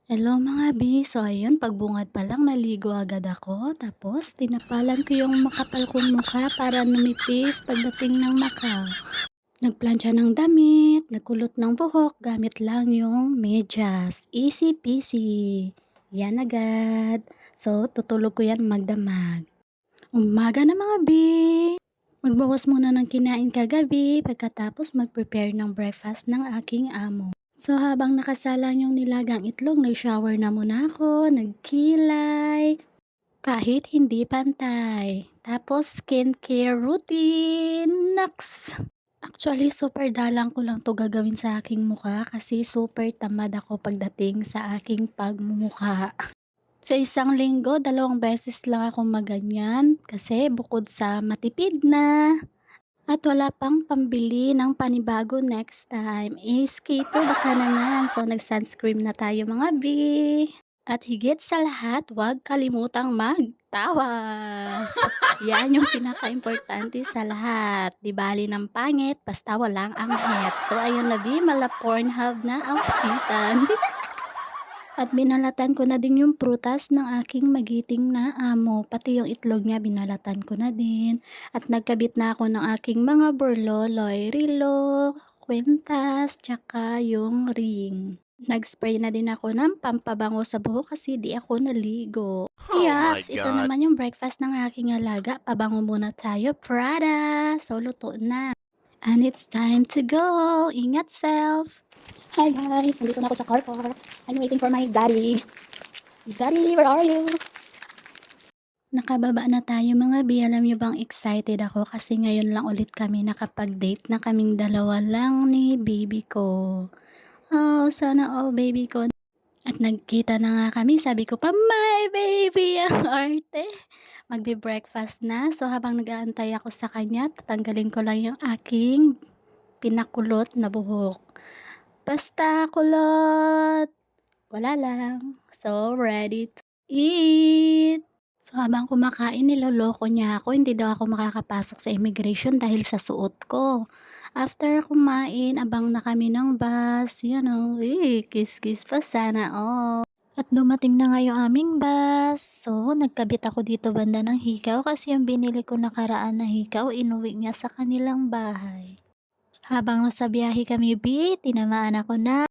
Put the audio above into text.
Hello mga B. So ayun, pagbungad pa lang naligo agad ako. Tapos tinapalan ko yung makapal kong mukha para numipis pagdating ng Macau. Nagplantsa ng damit, nagkulot ng buhok, gamit lang yung medyas. Easy peasy. Yan agad. So tutulog ko yan magdamag. Umaga na mga B. Magbawas muna ng kinain kagabi pagkatapos mag-prepare ng breakfast ng aking amo. So habang nakasalang yung nilagang itlog, nag-shower na muna ako, nagkilay, kahit hindi pantay. Tapos skincare routine, naks! Actually, super dalang ko lang to gagawin sa aking mukha kasi super tamad ako pagdating sa aking pagmumukha. Sa isang linggo, 2 beses lang ako maganyan kasi bukod sa matipid na at wala pang pambili ng panibago next time is keto baka naman. So nag-sunscreen na tayo mga B. At higit sa lahat, huwag kalimutang magtawas. Yan yung pinaka-importante sa lahat. Di bali ng pangit, basta walang anghit. So ayun na B, mala Pornhub na outfitan. At binalatan ko na din yung prutas ng aking magiting na amo. Pati yung itlog niya binalatan ko na din. At nagkabit na ako ng aking mga burloloy, rilo, kwentas, tsaka yung ring. Nag-spray na din ako ng pampabango sa buhok kasi di ako naligo. Oh my Yaks! Ito God. naman yung breakfast ng aking alaga. Pabango muna tayo, Prada! So, luto na. And it's time to go! Ingat self! Hi guys! Nandito na ako sa car park. I'm waiting for my daddy. Daddy, where are you? Nakababa na tayo mga B. Alam nyo bang excited ako kasi ngayon lang ulit kami nakapag-date na kaming dalawa lang ni baby ko. Oh, sana all baby ko. At nagkita na nga kami. Sabi ko pa, my baby, ang arte. Magbe-breakfast na. So habang nag-aantay ako sa kanya, tatanggalin ko lang yung aking pinakulot na buhok. Basta kulot! Wala lang. So, ready to eat. So, habang kumakain, niloloko niya ako. Hindi daw ako makakapasok sa immigration dahil sa suot ko. After kumain, abang na kami ng bus. You know, kiss-kiss pa sana all. At dumating na nga yung aming bus. So, nagkabit ako dito banda ng hikaw kasi yung binili ko nakaraan na hikaw, inuwi niya sa kanilang bahay. Habang nasa biyahe kami, B, tinamaan ako na